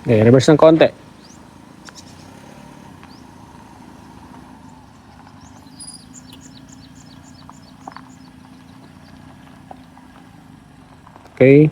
Okay, reverse ng konti. Okay.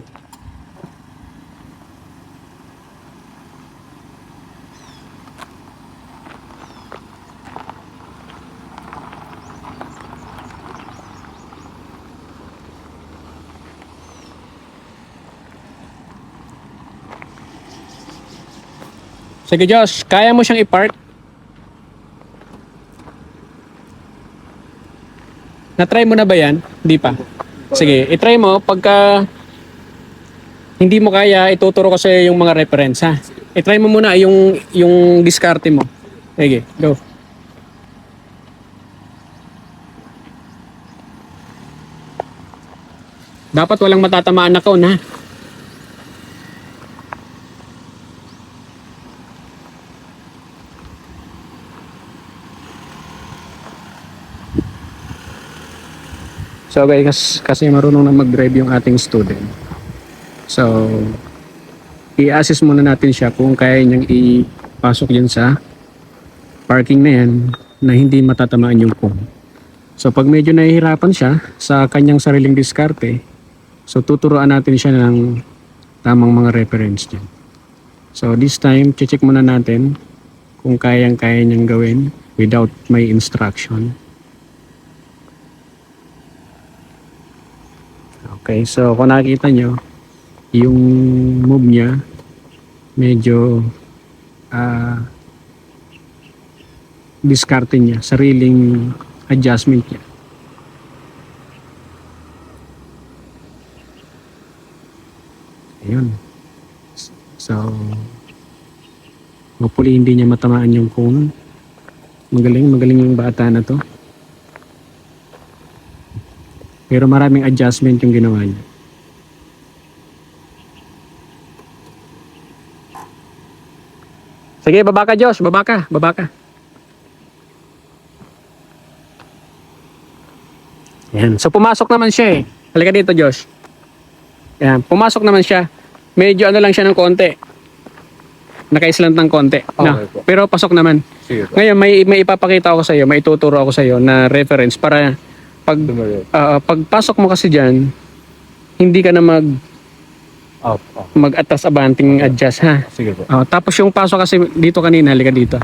Sige Josh, kaya mo siyang i-park? Na-try mo na ba yan? Hindi pa. Sige, i-try mo. Pagka hindi mo kaya, ituturo ko sa'yo yung mga reference ha. I-try mo muna yung diskarte mo. Sige, go. Dapat walang matatamaan na cone ha. So guys, kasi marunong na mag-drive yung ating student. So, i-assess muna natin siya kung kaya niyang ipasok yan sa parking na yan na hindi matatamaan yung cone. So pag medyo nahihirapan siya sa kanyang sariling diskarte, so tuturuan natin siya ng tamang mga reference dyan. So this time, check muna natin kung kayang-kaya niyang gawin without my instruction. Okay, so kung nakikita nyo, yung move niya medyo diskarte niya, sariling adjustment niya. Ayun. So, hopefully hindi niya matamaan yung cone. Magaling yung bata na to. Pero maraming adjustment yung ginawa niya. Sige, baba ka Josh, baba ka. Yan. So pumasok naman siya eh. Halika dito Josh. Yan, pumasok naman siya. Medyo ano lang siya ng konti. Naka-slant ng konti. No? Okay. Pero pasok naman. Sige po. Ngayon may ipapakita ako sa iyo, may ituturo ako sa iyo na reference para pagpasok mo kasi diyan, hindi ka na mag-atras abanting adjust ha. Sige po. Tapos yung pasok kasi dito kanina, halika dito.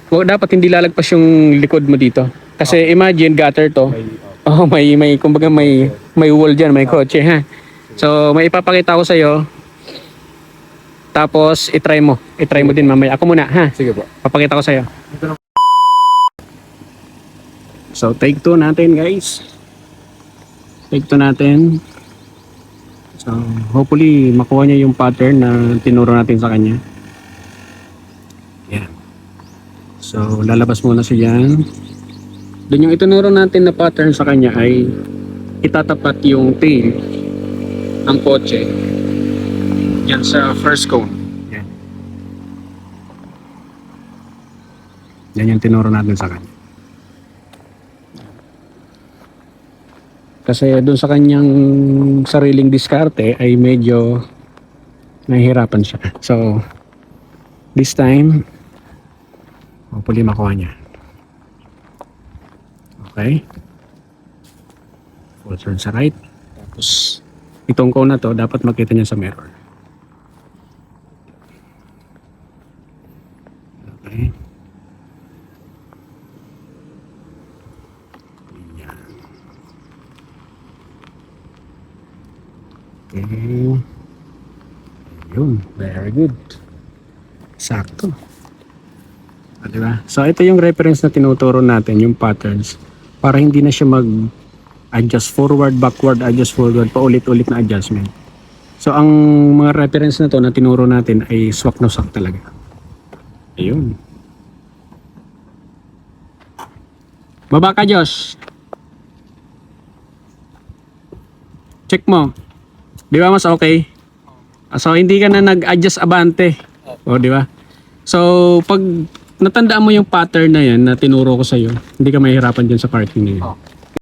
Dapat hindi lalagpas yung likod mo dito. Kasi imagine gutter to. May kumbaga may wall diyan, may kotse ha. So may ipapakita ko sa iyo. Tapos i-try mo din mamaya. Ako muna ha. Sige po. Papakita ko sa iyo. So take 2 natin guys. Take 2 natin. So hopefully makuha niya yung pattern na tinuro natin sa kanya. Yan. So lalabas muna siya dyan. Doon yung itinuro natin na pattern sa kanya ay itatapat yung tail ng kotse yan sa first cone. Yan. Yan yung tinuro natin sa kanya. Kasi doon sa kanyang sariling diskarte ay medyo nahihirapan siya. So this time hopefully makuha niya. Okay. Full turn sa right. Tapos itong cone na to dapat makita niya sa mirror. Okay. Yan. Okay. Yun. Very good. Sakto. Diba? So ito yung reference na tinuturo natin, yung patterns. Para hindi na siya mag-adjust forward, backward, adjust forward, paulit-ulit na adjustment. So ang mga reference na to na tinuro natin ay swak na swak talaga. Ayun. Baba ka Josh. Check mo. Di ba mas okay? So hindi ka na nag-adjust abante. O di ba? So pag natandaan mo yung pattern na yan na tinuro ko sa iyo, hindi ka mahihirapan dyan sa parking na yan.